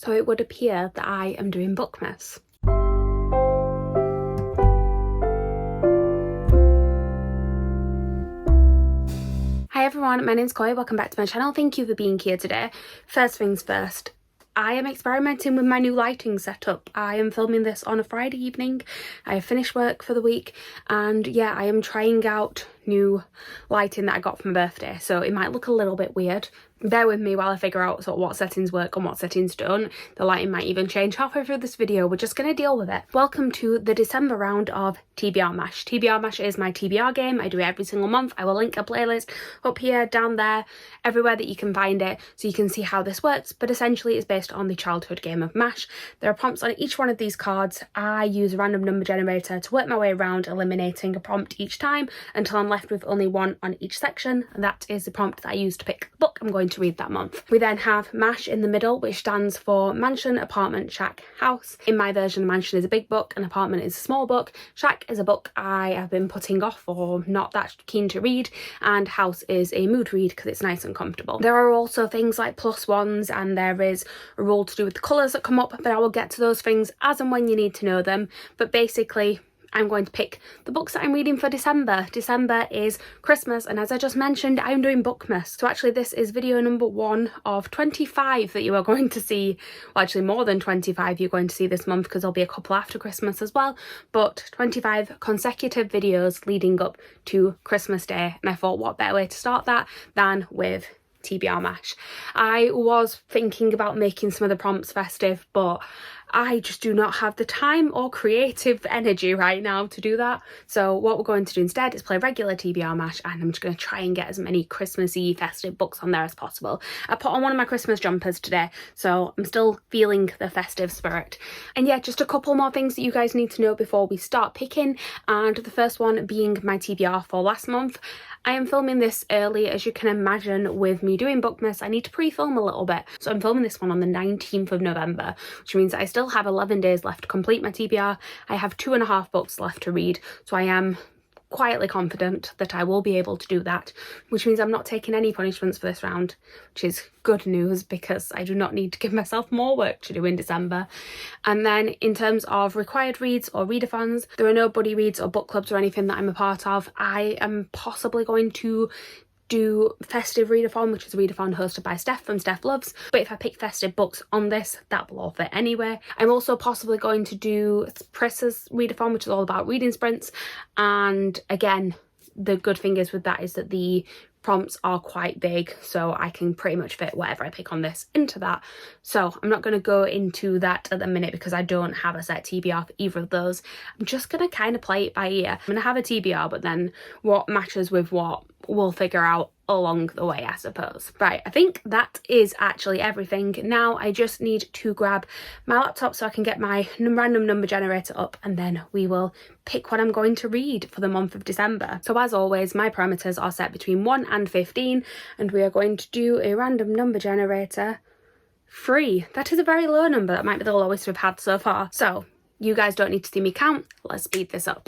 So it would appear that I am doing Bookmas. Hi everyone, my name's Chloe, welcome back to my channel. Thank you for being here today. First things first, I am experimenting with my new lighting setup. I am filming this on a Friday evening. I have finished work for the week and yeah, I am trying out new lighting that I got for my birthday, so it might look a little bit weird. Bear with me while I figure out sort of what settings work and what settings don't. The lighting might even change halfway through this video. We're just going to deal with it. Welcome to the December round of TBR M.A.S.H. TBR M.A.S.H is my TBR game. I do it every single month. I will link a playlist up here, down there, everywhere that you can find it so you can see how this works. But essentially it's based on the childhood game of M.A.S.H. There are prompts on each one of these cards. I use a random number generator to work my way around, eliminating a prompt each time until I'm left with only one on each section, and that is the prompt that I use to pick the book I'm going to read that month. We then have M.A.S.H in the middle, which stands for mansion, apartment, shack, house. In my version, mansion is a big book and apartment is a small book. Shack is a book I have been putting off or not that keen to read, and house is a mood read because it's nice and comfortable. There are also things like +1s, and there is a rule to do with the colours that come up, but I will get to those things as and when you need to know them. But basically I'm going to pick the books that I'm reading for December. December is Christmas, and as I just mentioned, I'm doing Bookmas. So actually this is video number 1 of 25 that you are going to see. Well, actually more than 25 you're going to see this month because there'll be a couple after Christmas as well. But 25 consecutive videos leading up to Christmas Day, and I thought what better way to start that than with TBR M.A.S.H. I was thinking about making some of the prompts festive, but I just do not have the time or creative energy right now to do that. So what we're going to do instead is play regular TBR M.A.S.H, and I'm just going to try and get as many Christmassy festive books on there as possible. I put on one of my Christmas jumpers today, so I'm still feeling the festive spirit. And yeah, just a couple more things that you guys need to know before we start picking, and the first one being my TBR for last month. I am filming this early, as you can imagine. With me doing Bookmas, I need to pre-film a little bit. So I'm filming this one on the 19th of November, which means that I still have 11 days left to complete my TBR. I have 2.5 books left to read, so I am quietly confident that I will be able to do that, which means I'm not taking any punishments for this round, which is good news because I do not need to give myself more work to do in December. And then in terms of required reads or readathons, there are no buddy reads or book clubs or anything that I'm a part of. I am possibly going to do festive readathon, which is a readathon hosted by Steph from Steph Loves, but if I pick festive books on this, that will all fit anyway. I'm also possibly going to do Pris's readathon, which is all about reading sprints, and again, the good thing is with that is that the prompts are quite big, so I can pretty much fit whatever I pick on this into that. So I'm not going to go into that at the minute because I don't have a set TBR for either of those. I'm just going to kind of play it by ear. I'm going to have a TBR, but then what matches with what we'll figure out along the way, I suppose. Right, I think that is actually everything. Now I just need to grab my laptop so I can get my random number generator up, and then we will pick what I'm going to read for the month of December. So as always, my parameters are set between 1 and 15, and we are going to do a random number generator 3. That is a very low number. That might be the lowest we've had so far. So you guys don't need to see me count. Let's speed this up.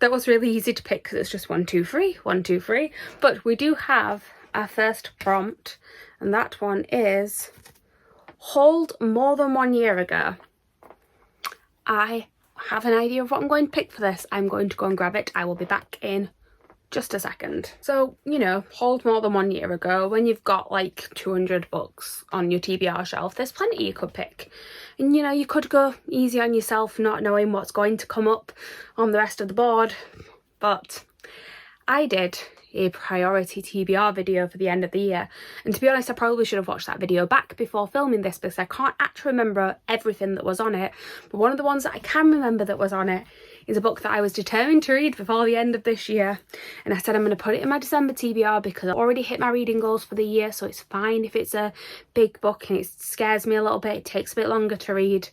That was really easy to pick because it's just 1, 2, 3, 1, 2, 3. But we do have our first prompt, and that one is hold more than 1 year ago. I have an idea of what I'm going to pick for this. I'm going to go and grab it. I will be back in just a second. So, you know, hold more than 1 year ago. When you've got like 200 books on your TBR shelf, there's plenty you could pick. And you know, you could go easy on yourself not knowing what's going to come up on the rest of the board, but I did a priority TBR video for the end of the year, and to be honest I probably should have watched that video back before filming this because I can't actually remember everything that was on it. But one of the ones that I can remember that was on it is a book that I was determined to read before the end of this year, and I said I'm going to put it in my December TBR because I already hit my reading goals for the year, so it's fine if it's a big book and it scares me a little bit, it takes a bit longer to read.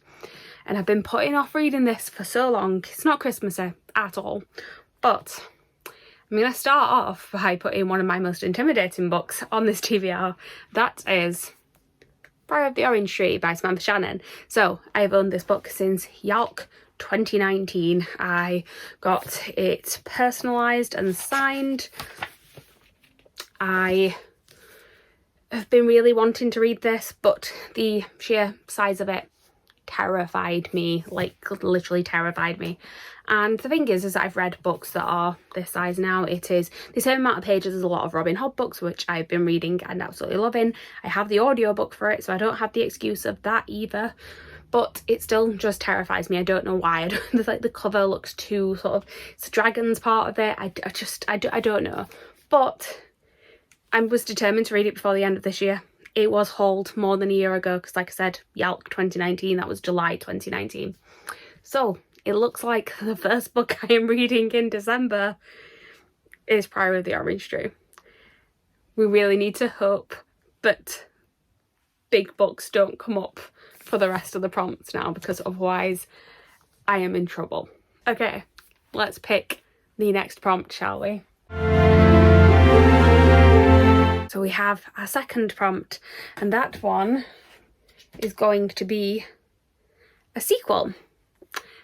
And I've been putting off reading this for so long. It's not Christmassy at all, but I'm going to start off by putting one of my most intimidating books on this TBR. That is Fire of the Orange Tree by Samantha Shannon. So I've owned this book since Yalk 2019. I got it personalised and signed. I have been really wanting to read this, but the sheer size of it terrified me, like literally terrified me. And the thing is that I've read books that are this size now. It is the same amount of pages as a lot of Robin Hood books, which I've been reading and absolutely loving. I have the audiobook for it, so I don't have the excuse of that either. But it still just terrifies me. I don't know why. Like the cover looks too sort of, it's dragons part of it. I don't know. But I was determined to read it before the end of this year. It was hauled more than a year ago because, like I said, Yalk 2019, that was July 2019. So it looks like the first book I am reading in December is Priory of the Orange Tree. We really need to hope that big books don't come up for the rest of the prompts now, because otherwise I am in trouble. Okay, let's pick the next prompt, shall we? So we have our second prompt, and that one is going to be a sequel.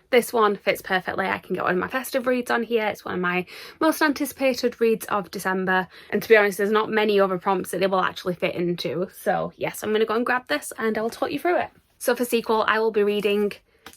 This one fits perfectly. I can get one of my festive reads on here. It's one of my most anticipated reads of December. And to be honest, there's not many other prompts that it will actually fit into. So yes, I'm going to go and grab this and I will talk you through it. So for sequel, I will be reading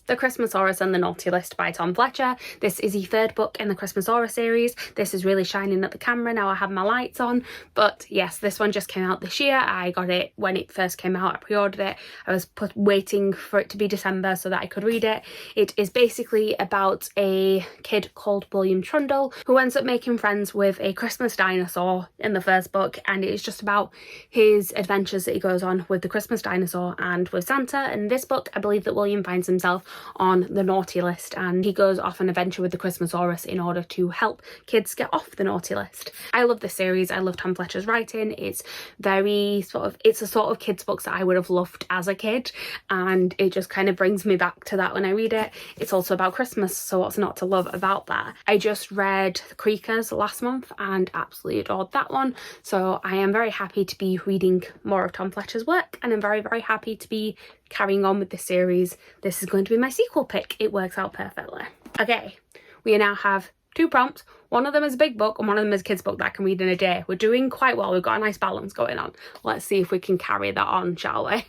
The Christmas Horus and the Naughty List by Tom Fletcher. This is the third book in the Christmas Horus series. This is really shining at the camera now I have my lights on. But yes, this one just came out this year. I got it when it first came out. I pre-ordered it. I was waiting for it to be December so that I could read it. It is basically about a kid called William Trundle who ends up making friends with a Christmas dinosaur in the first book, and it is just about his adventures that he goes on with the Christmas dinosaur and with Santa. In this book, I believe that William finds himself on the naughty list, and he goes off an adventure with the Christmas Horus in order to help kids get off the naughty list. I love this series. I love Tom Fletcher's writing. It's very it's a sort of kids books that I would have loved as a kid, and it just kind of brings me back to that when I read it. It's also about Christmas, so what's not to love about that? I just read The Creakers last month and absolutely adored that one, so I am very happy to be reading more of Tom Fletcher's work, and I'm very, very happy to be carrying on with this series. This is going to be my sequel pick. It works out perfectly. Okay, we now have two prompts. One of them is a big book and one of them is a kid's book that I can read in a day. We're doing quite well. We've got a nice balance going on. Let's see if we can carry that on, shall we?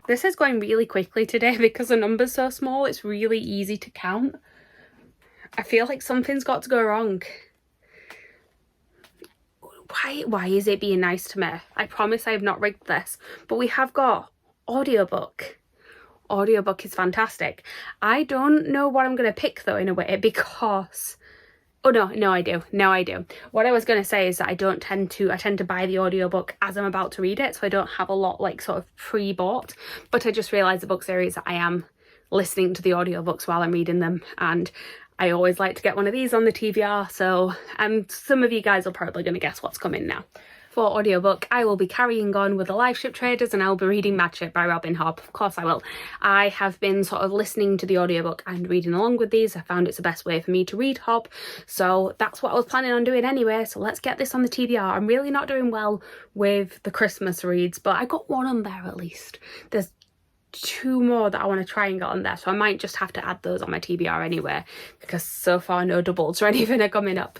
This is going really quickly today because the number's so small. It's really easy to count. I feel like something's got to go wrong. Why is it being nice to me? I promise I have not rigged this, but we have got audiobook. Audiobook is fantastic. I don't know what I'm going to pick though in a way, because no I do. What I was going to say is that I tend to buy the audiobook as I'm about to read it, so I don't have a lot like sort of pre-bought, but I just realised the book series that I am listening to the audiobooks while I'm reading them, and I always like to get one of these on the TBR, so some of you guys are probably going to guess what's coming now. For audiobook, I will be carrying on with the Live Ship Traders, and I will be reading M.A.S.H by Robin Hood. Of course I will. I have been sort of listening to the audiobook and reading along with these. I found it's the best way for me to read Hob, so that's what I was planning on doing anyway, so let's get this on the TBR. I'm really not doing well with the Christmas reads, but I got one on there at least. There's two more that I want to try and get on there, so I might just have to add those on my TBR anyway, because so far no doubles or anything are coming up.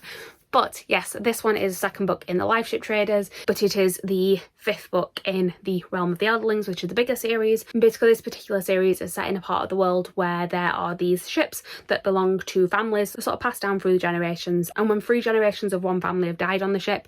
But yes, this one is the second book in the Live Ship Traders, but it is the fifth book in the Realm of the Elderlings, which is the bigger series. And basically this particular series is set in a part of the world where there are these ships that belong to families, sort of passed down through the generations, and when 3 generations of one family have died on the ship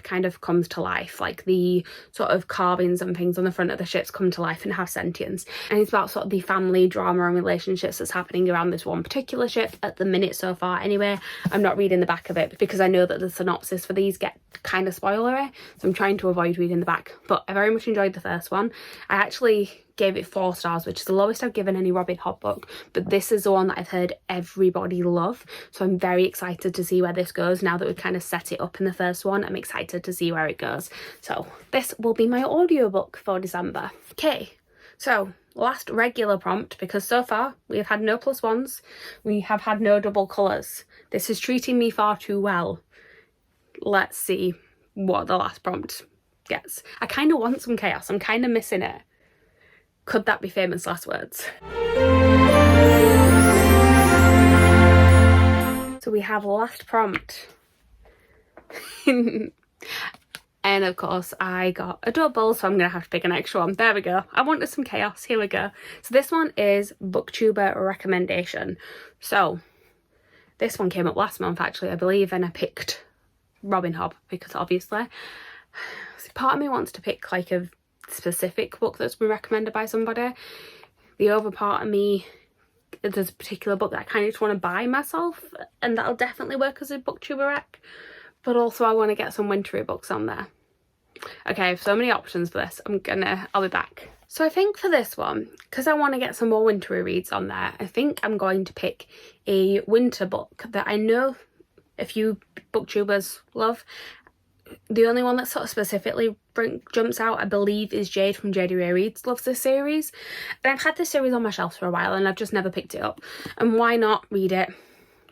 kind of comes to life. Like the sort of carvings and things on the front of the ships come to life and have sentience, and it's about sort of the family drama and relationships that's happening around this one particular ship at the minute so far anyway. I'm not reading the back of it because I know that the synopsis for these get kind of spoilery, so I'm trying to avoid reading the back, but I very much enjoyed the first one. I actually gave it 4 stars, which is the lowest I've given any Robin Hood book, but this is the one that I've heard everybody love, so I'm very excited to see where this goes. Now that we've kind of set it up in the first one, I'm excited to see where it goes, so this will be my audiobook for December. Okay, so last regular prompt, because so far we have had no +1s, we have had no double colours. This is treating me far too well. Let's see what the last prompt gets. I kind of want some chaos. I'm kind of missing it. Could that be famous last words? we have last prompt. And of course I got a double, so I'm gonna have to pick an extra one. There we go. I wanted some chaos. Here we go. So this one is booktuber recommendation. So this one came up last month actually, I believe, and I picked Robin Hobb because obviously part of me wants to pick like a specific book that's been recommended by somebody. The other part of me, there's a particular book that I kind of just want to buy myself, and that'll definitely work as a booktuber rec. But also I want to get some wintry books on there. Okay, I have so many options for this. I'll be back. So I think for this one, because I want to get some more wintry reads on there, I think I'm going to pick a winter book that I know a few booktubers love. The only one that sort of specifically jumps out, I believe, is Jade from JD Ray Reads loves this series. And I've had this series on my shelves for a while and I've just never picked it up. And why not read it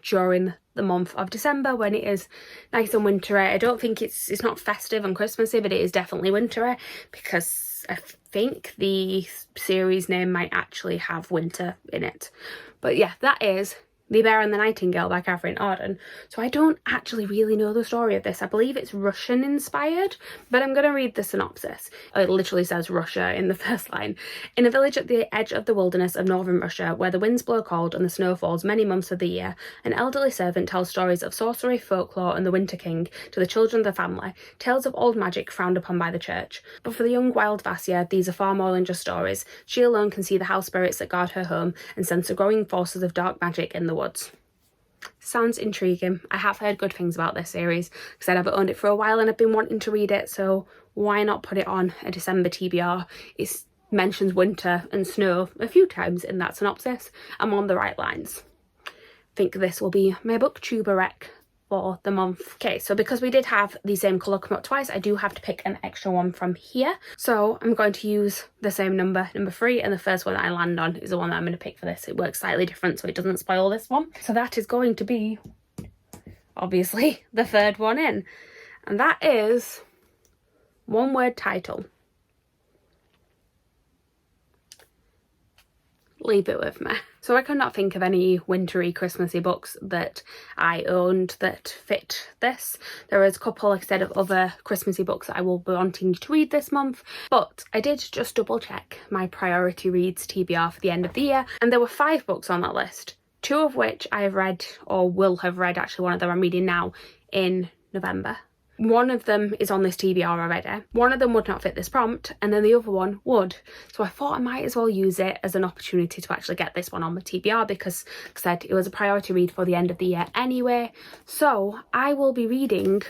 during the month of December when it is nice and wintry? I don't think it's not festive and Christmassy, but it is definitely wintry because I think the series name might actually have winter in it. But yeah, that is The Bear and the Nightingale by Catherine Arden. So I don't actually really know the story of this. I believe it's Russian inspired, but I'm going to read the synopsis. It literally says Russia in the first line. In a village at the edge of the wilderness of northern Russia, where the winds blow cold and the snow falls many months of the year, an elderly servant tells stories of sorcery, folklore and the Winter King to the children of the family, tales of old magic frowned upon by the church. But for the young wild Vasya, these are far more than just stories. She alone can see the house spirits that guard her home and sense the growing forces of dark magic in the woods. Sounds intriguing. I have heard good things about this series because I've owned it for a while and I've been wanting to read it, so why not put it on a December TBR? It mentions winter and snow a few times in that synopsis. I'm on the right lines. I think this will be my booktuber rec for the month. Okay, so because we did have the same colour come up twice, I do have to pick an extra one from here. So I'm going to use the same number 3, and the first one that I land on is the one that I'm going to pick for this. It works slightly different so it doesn't spoil this one. So that is going to be, obviously, the third one in. And that is one word title. Leave it with me. So I could not think of any wintry Christmassy books that I owned that fit this. There is a couple, like I said, of other Christmassy books that I will be wanting to read this month, but I did just double check my priority reads TBR for the end of the year, and there were 5 books on that list, 2 of which I have read or will have read. Actually, one of them I'm reading now in November. One of them is on this TBR already. One of them would not fit this prompt, and then the other one would. So I thought I might as well use it as an opportunity to actually get this one on the TBR because, like I said, it was a priority read for the end of the year anyway. So I will be reading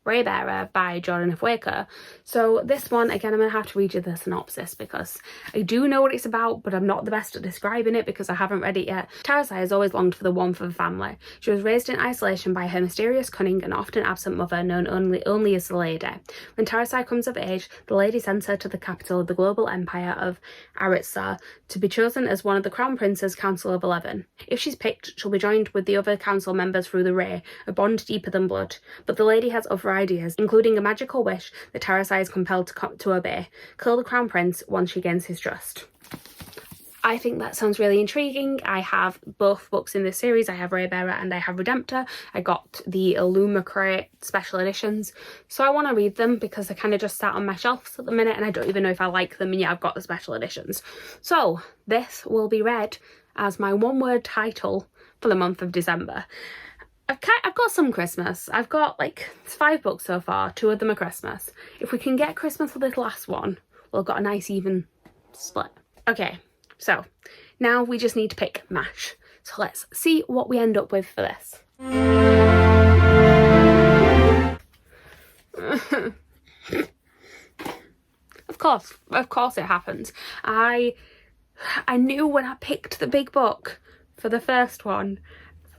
Raybearer by Jordan F. Waker. So this one, again, I'm going to have to read you the synopsis because I do know what it's about, but I'm not the best at describing it because I haven't read it yet. Tarasai has always longed for the warmth of a family. She was raised in isolation by her mysterious, cunning and often absent mother, known only as the Lady. When Tarasai comes of age, the Lady sends her to the capital of the global empire of Aritsar to be chosen as one of the Crown Prince's Council of 11. If she's picked, she'll be joined with the other council members through the Ray, a bond deeper than blood. But the Lady has other ideas, including a magical wish that Tarasai is compelled to obey. Kill the Crown Prince once she gains his trust. I think that sounds really intriguing. I have both books in this series. I have Raybearer and I have Redemptor. I got the Illumicrate special editions, so I want to read them because they're kind of just sat on my shelves at the minute and I don't even know if I like them, and yeah, I've got the special editions. So this will be read as my one-word title for the month of December. I've got some Christmas. I've got like 5 books so far. 2 of them are Christmas. If we can get Christmas for this last one, we've got a nice even split. Okay, so now we just need to pick M.A.S.H. So let's see what we end up with for this. Of course it happens. I knew when I picked the big book for the first one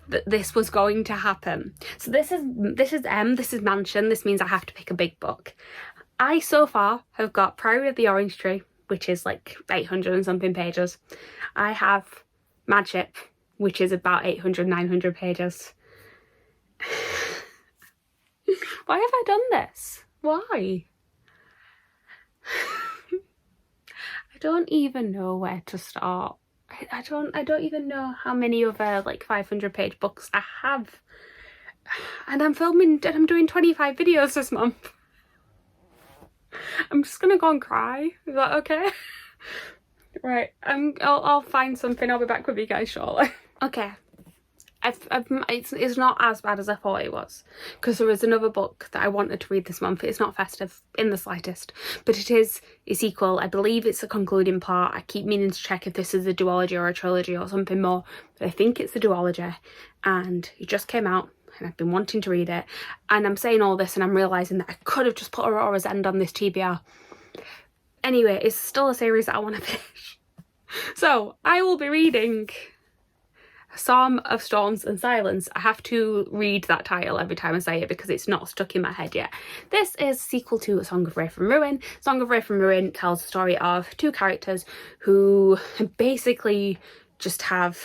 that this was going to happen. So this is Mansion. This means I have to pick a big book. I so far have got Priory of the Orange Tree, which is like 800 and something pages. I have Madship, which is about 800-900 pages. Why have I done this? Why? I don't even know where to start. I I don't even know how many other like 500-page books I have. And I'm doing 25 videos this month. I'm just gonna go and cry. Is that okay? Right, I'll find something. I'll be back with you guys shortly. Okay. It's not as bad as I thought it was, because there is another book that I wanted to read this month. It's not festive in the slightest, but it is a sequel. I believe it's a concluding part. I keep meaning to check if this is a duology or a trilogy or something more, but I think it's a duology, and it just came out and I've been wanting to read it. And I'm saying all this and I'm realising that I could have just put Aurora's End on this TBR. Anyway, it's still a series that I want to finish. So I will be reading Psalm of Storms and Silence. I have to read that title every time I say it because it's not stuck in my head yet. This is a sequel to A Song of Wraith and Ruin. Song of Wraith and Ruin tells the story of two characters who basically just have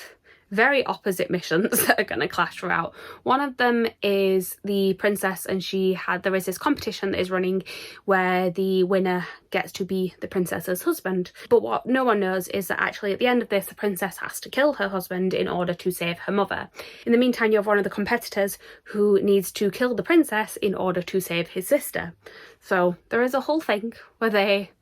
very opposite missions that are going to clash throughout. One of them is the princess, and there is this competition that is running where the winner gets to be the princess's husband. But what no one knows is that actually at the end of this, the princess has to kill her husband in order to save her mother. In the meantime, you have one of the competitors who needs to kill the princess in order to save his sister. So there is a whole thing where they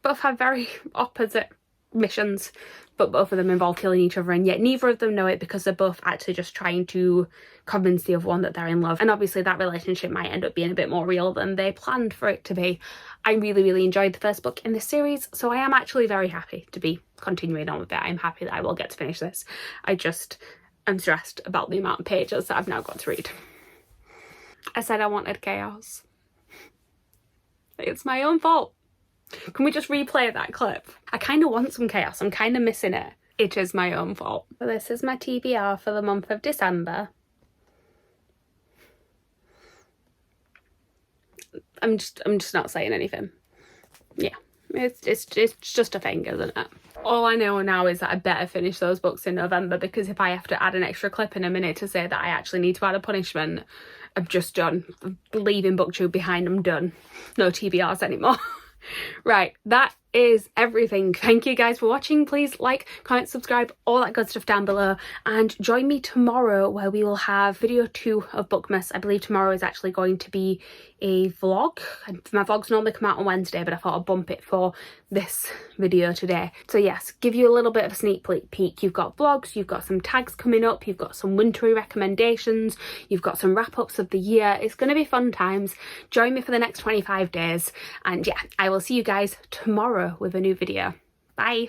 both have very opposite missions, but both of them involve killing each other, and yet neither of them know it because they're both actually just trying to convince the other one that they're in love. And obviously that relationship might end up being a bit more real than they planned for it to be. I really enjoyed the first book in this series, so I am actually very happy to be continuing on with it. I'm happy that I will get to finish this. I'm stressed about the amount of pages that I've now got to read. I said I wanted chaos. It's my own fault. Can we just replay that clip? I kind of want some chaos. I'm kind of missing it. It is my own fault. So this is my TBR for the month of December. I'm just not saying anything. Yeah, it's just a thing, isn't it? All I know now is that I better finish those books in November, because if I have to add an extra clip in a minute to say that I actually need to add a punishment, I'm just done. I'm leaving BookTube behind. I'm done. No TBRs anymore. Right, that is everything. Thank you guys for watching. Please like, comment, subscribe, all that good stuff down below, and join me tomorrow where we will have video 2 of Bookmas. I believe tomorrow is actually going to be a vlog. My vlogs normally come out on Wednesday, but I thought I'd bump it for this video today. So yes, give you a little bit of a sneak peek. You've got vlogs, you've got some tags coming up, you've got some wintry recommendations, you've got some wrap-ups of the year. It's going to be fun times. Join me for the next 25 days, and yeah, I will see you guys tomorrow with a new video. Bye.